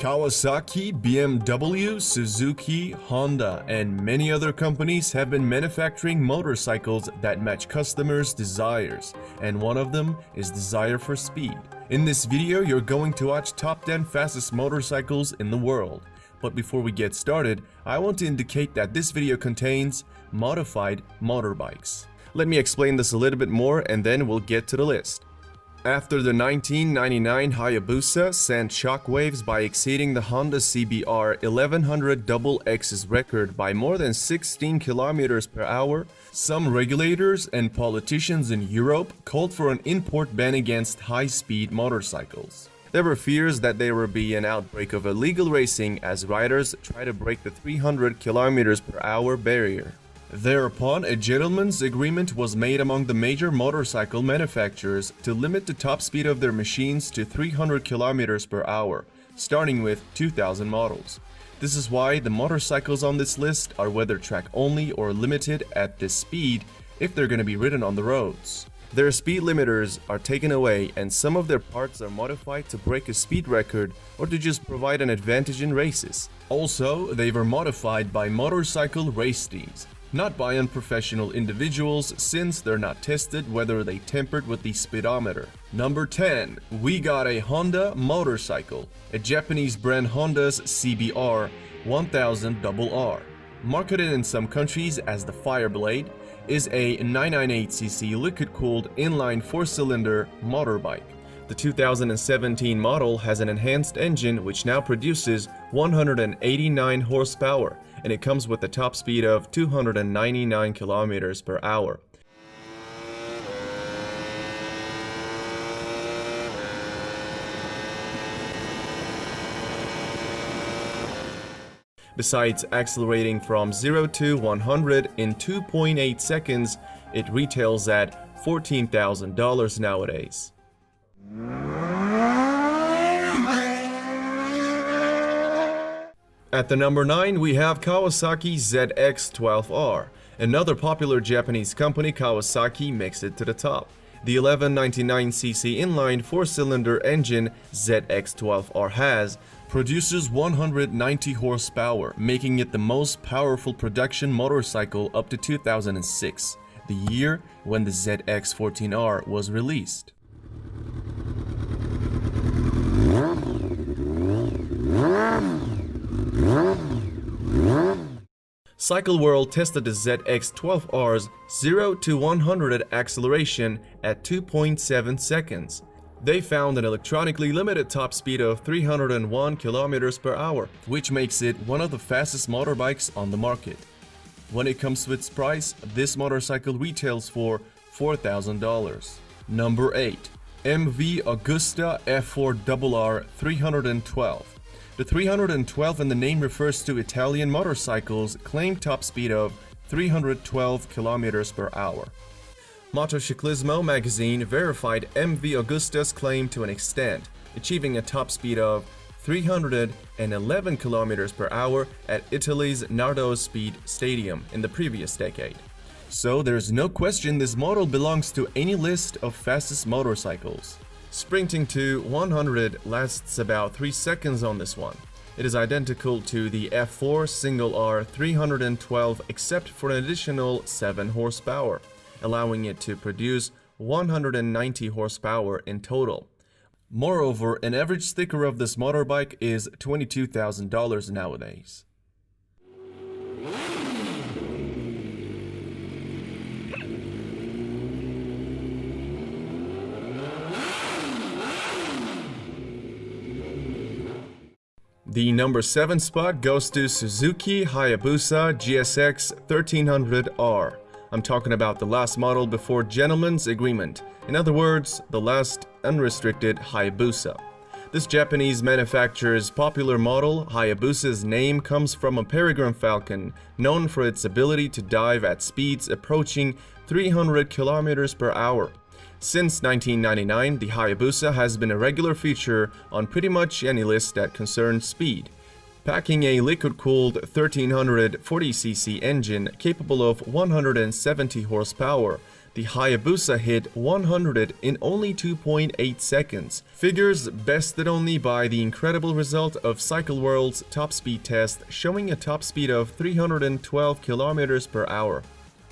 Kawasaki, BMW, Suzuki, Honda, and many other companies have been manufacturing motorcycles that match customers' desires, and one of them is desire for speed. In this video, you're going to watch top 10 fastest motorcycles in the world. But before we get started, I want to indicate that this video contains modified motorbikes. Let me explain this a little bit more and then we'll get to the list. After the 1999 Hayabusa sent shockwaves by exceeding the Honda CBR 1100 XX's record by more than 16 km per hour, some regulators and politicians in Europe called for an import ban against high-speed motorcycles. There were fears that there would be an outbreak of illegal racing as riders try to break the 300 km per hour barrier. Thereupon, a gentleman's agreement was made among the major motorcycle manufacturers to limit the top speed of their machines to 300 km per hour, starting with 2000 models. This is why the motorcycles on this list are whether track only or limited at this speed if they're going to be ridden on the roads. Their speed limiters are taken away and some of their parts are modified to break a speed record or to just provide an advantage in races. Also, they were modified by motorcycle race teams, not by unprofessional individuals, since they're not tested whether they tampered with the speedometer. Number 10. We got a Honda motorcycle, a Japanese brand Honda's CBR 1000 RR. Marketed in some countries as the Fireblade, is a 998cc liquid-cooled inline 4-cylinder motorbike. The 2017 model has an enhanced engine which now produces 189 horsepower, and it comes with a top speed of 299 km per hour. Besides accelerating from 0 to 100 in 2.8 seconds, it retails at $14,000 nowadays. At the number 9, we have Kawasaki ZX-12R. Another popular Japanese company, Kawasaki, makes it to the top. The 1199cc inline 4-cylinder engine ZX-12R has produces 190 horsepower, making it the most powerful production motorcycle up to 2006, the year when the ZX-14R was released. Cycle World tested the ZX-12R's 0 to 100 acceleration at 2.7 seconds. They found an electronically limited top speed of 301 km per hour, which makes it one of the fastest motorbikes on the market. When it comes to its price, this motorcycle retails for $4,000. Number 8. MV Agusta F4RR 312. The 312 in the name refers to Italian motorcycles' claimed top speed of 312 km per hour. Motociclismo magazine verified MV Agusta's claim to an extent, achieving a top speed of 311 km per hour at Italy's Nardo Speed Stadium in the previous decade. So there's no question this model belongs to any list of fastest motorcycles. Sprinting to 100 lasts about 3 seconds on this one. It is identical to the F4 single R 312 except for an additional 7 horsepower, allowing it to produce 190 horsepower in total. Moreover, an average sticker of this motorbike is $22,000 nowadays. The number 7 spot goes to Suzuki Hayabusa GSX 1300R. I'm talking about the last model before gentleman's agreement. In other words, the last unrestricted Hayabusa. This Japanese manufacturer's popular model, Hayabusa's name comes from a peregrine falcon known for its ability to dive at speeds approaching 300 km per hour. Since 1999, the Hayabusa has been a regular feature on pretty much any list that concerns speed. Packing a liquid-cooled 1340cc engine capable of 170 horsepower, The Hayabusa hit 100 in only 2.8 seconds, figures bested only by the incredible result of Cycle World's top speed test showing a top speed of 312 km per hour.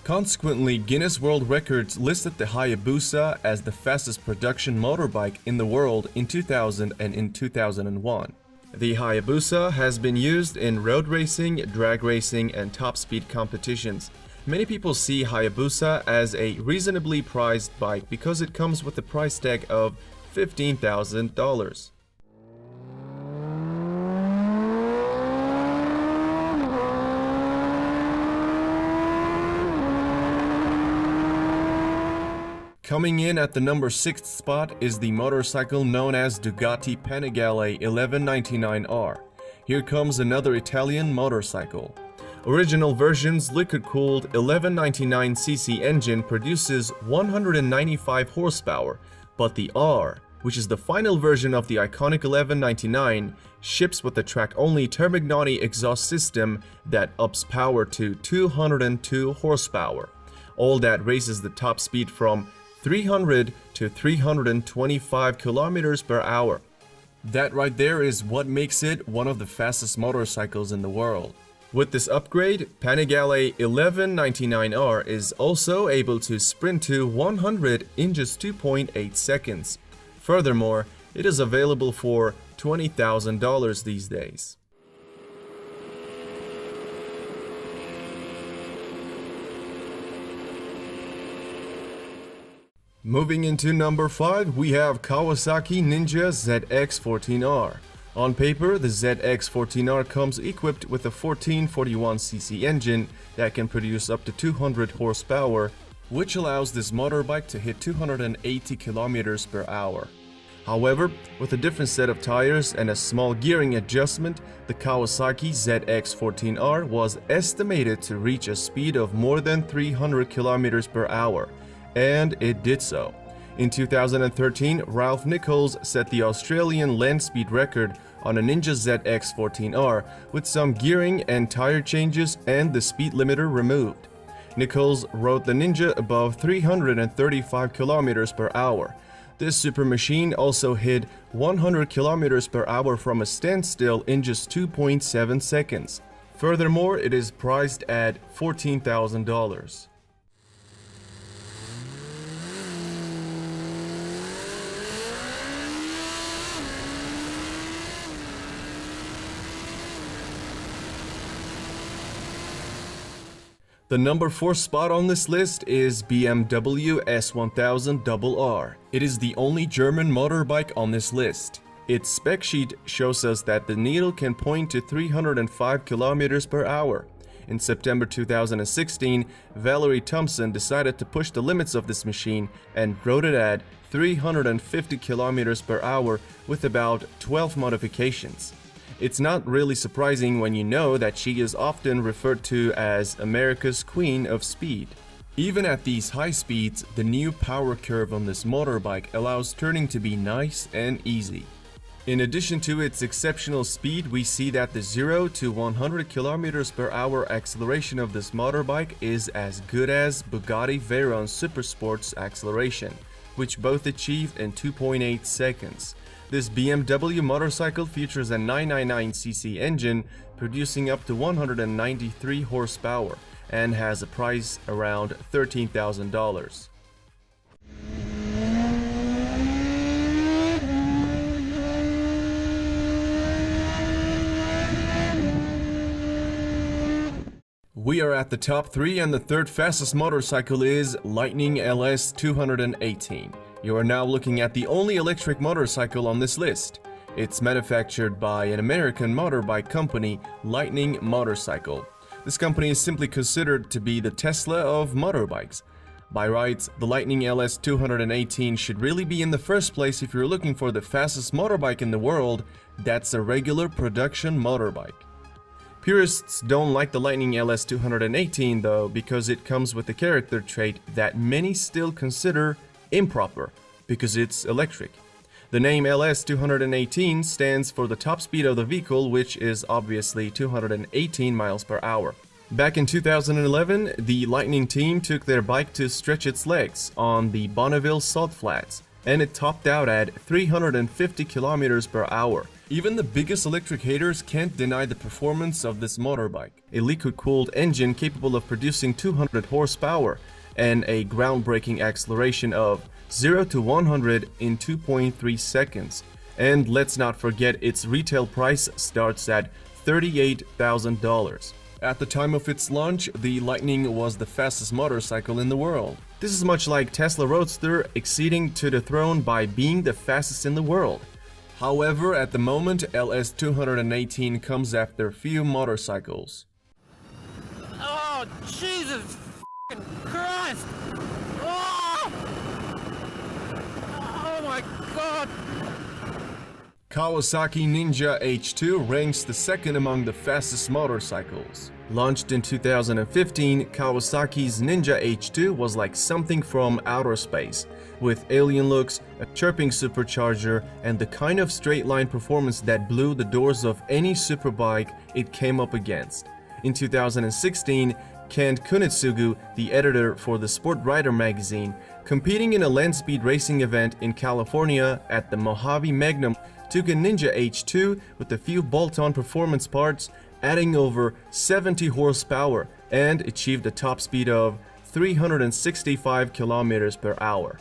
Consequently, Guinness World Records listed the Hayabusa as the fastest production motorbike in the world in 2000 and in 2001. The Hayabusa has been used in road racing, drag racing, and top speed competitions. Many people see Hayabusa as a reasonably priced bike because it comes with a price tag of $15,000. Coming in at the number 6th spot is the motorcycle known as Ducati Panigale 1199R. Here comes another Italian motorcycle. Original version's liquid-cooled 1199cc engine produces 195 horsepower, but the R, which is the final version of the iconic 1199, ships with the track-only Termignoni exhaust system that ups power to 202 horsepower. All that raises the top speed from 300 to 325 kilometers per hour. That right there is what makes it one of the fastest motorcycles in the world. With this upgrade, Panigale 1199R is also able to sprint to 100 in just 2.8 seconds. Furthermore, it is available for $20,000 these days. Moving into number 5, we have Kawasaki Ninja ZX14R. On paper, the ZX14R comes equipped with a 1441cc engine that can produce up to 200 horsepower, which allows this motorbike to hit 280 kilometers per hour. However, with a different set of tires and a small gearing adjustment, the Kawasaki ZX14R was estimated to reach a speed of more than 300 kilometers per hour, and it did so. In 2013, Ralph Nichols set the Australian land speed record on a Ninja ZX14R with some gearing and tire changes and the speed limiter removed. Nichols rode the Ninja above 335 kilometers per hour. This super machine also hit 100 kilometers per hour from a standstill in just 2.7 seconds. Furthermore, it is priced at $14,000. The number 4 spot on this list is BMW S1000RR. It is the only German motorbike on this list. Its spec sheet shows us that the needle can point to 305 kilometers per hour. In September 2016, Valerie Thompson decided to push the limits of this machine and rode it at 350 kilometers per hour with about 12 modifications. It's not really surprising when you know that she is often referred to as America's Queen of Speed. Even at these high speeds, the new power curve on this motorbike allows turning to be nice and easy. In addition to its exceptional speed, we see that the 0 to 100 km per hour acceleration of this motorbike is as good as Bugatti Veyron's Supersport's acceleration, which both achieved in 2.8 seconds. This BMW motorcycle features a 999cc engine producing up to 193 horsepower and has a price around $13,000. We are at the top 3 and the third fastest motorcycle is Lightning LS 218. You are now looking at the only electric motorcycle on this list. It's manufactured by an American motorbike company, Lightning Motorcycle. This company is simply considered to be the Tesla of motorbikes. By rights, the Lightning LS 218 should really be in the first place if you're looking for the fastest motorbike in the world that's a regular production motorbike. Purists don't like the Lightning LS 218 though because it comes with a character trait that many still consider improper because it's electric. The name LS 218 stands for the top speed of the vehicle, which is obviously 218 miles per hour. Back in 2011, the Lightning team took their bike to stretch its legs on the Bonneville Salt Flats, and it topped out at 350 kilometers per hour. Even the biggest electric haters can't deny the performance of this motorbike. A liquid-cooled engine capable of producing 200 horsepower and a groundbreaking acceleration of 0 to 100 in 2.3 seconds. And let's not forget its retail price starts at $38,000. At the time of its launch, the Lightning was the fastest motorcycle in the world. This is much like Tesla Roadster acceding to the throne by being the fastest in the world. However, at the moment, LS218 comes after few motorcycles. Oh, Jesus Christ! Oh! Oh my God! Kawasaki Ninja H2 ranks the second among the fastest motorcycles. Launched in 2015, Kawasaki's Ninja H2 was like something from outer space, with alien looks, a chirping supercharger, and the kind of straight-line performance that blew the doors of any superbike it came up against. In 2016, Kent Kunitsugu, the editor for the Sport Rider magazine, competing in a land speed racing event in California at the Mojave Magnum, took a Ninja H2 with a few bolt-on performance parts, adding over 70 horsepower, and achieved a top speed of 365 kilometers per hour.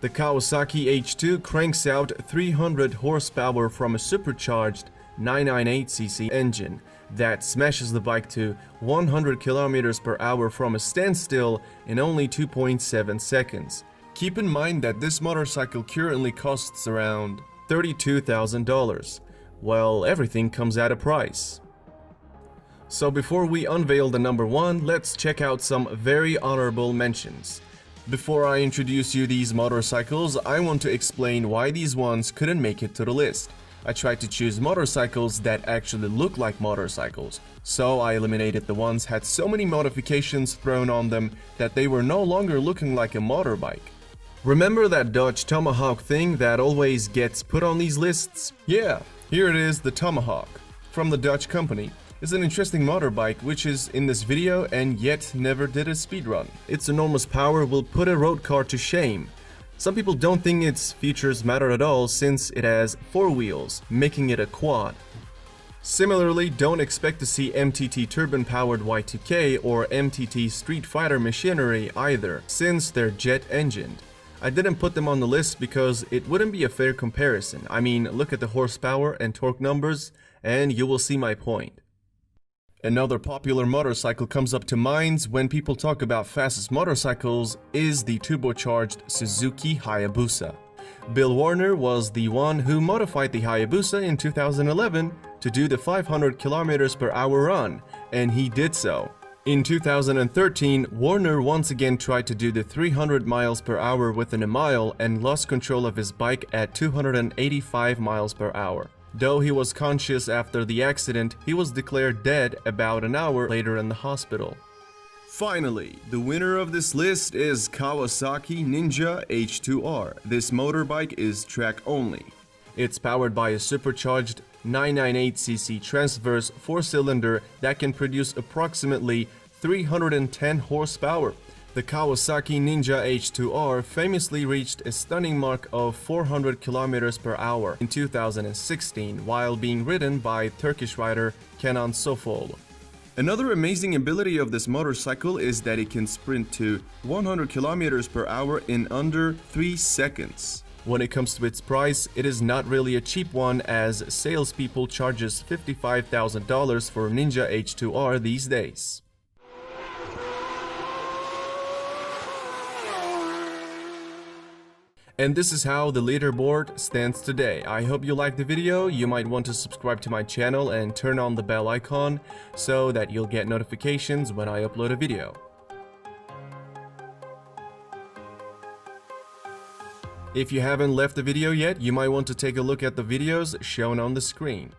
The Kawasaki H2 cranks out 300 horsepower from a supercharged 998cc engine that smashes the bike to 100 kilometers per hour from a standstill in only 2.7 seconds. Keep in mind that this motorcycle currently costs around $32,000. Well, everything comes at a price. So before we unveil the number one, let's check out some very honorable mentions. Before I introduce you these motorcycles, I want to explain why these ones couldn't make it to the list. I tried to choose motorcycles that actually look like motorcycles, so I eliminated the ones had so many modifications thrown on them that they were no longer looking like a motorbike. Remember that Dodge Tomahawk thing that always gets put on these lists? Yeah, here it is, the Tomahawk, from the Dutch company. It's an interesting motorbike which is in this video and yet never did a speedrun. Its enormous power will put a road car to shame. Some people don't think its features matter at all since it has 4 wheels, making it a quad. Similarly, don't expect to see MTT turbine-powered Y2K or MTT Street Fighter machinery either, since they're jet-engined. I didn't put them on the list because it wouldn't be a fair comparison. I mean, look at the horsepower and torque numbers and you will see my point. Another popular motorcycle comes up to mind when people talk about fastest motorcycles is the turbocharged Suzuki Hayabusa. Bill Warner was the one who modified the Hayabusa in 2011 to do the 500 km per hour run, and he did so. In 2013, Warner once again tried to do the 300 miles per hour within a mile and lost control of his bike at 285 miles per hour. Though he was conscious after the accident, he was declared dead about an hour later in the hospital. Finally, the winner of this list is Kawasaki Ninja H2R. This motorbike is track only. It's powered by a supercharged 998cc transverse 4-cylinder that can produce approximately 310 horsepower. The Kawasaki Ninja H2R famously reached a stunning mark of 400 km per hour in 2016 while being ridden by Turkish rider Kenan Sofol. Another amazing ability of this motorcycle is that it can sprint to 100 km per hour in under 3 seconds. When it comes to its price, it is not really a cheap one as salespeople charges $55,000 for Ninja H2R these days. And this is how the leaderboard stands today. I hope you liked the video. You might want to subscribe to my channel and turn on the bell icon so that you'll get notifications when I upload a video. If you haven't left the video yet, you might want to take a look at the videos shown on the screen.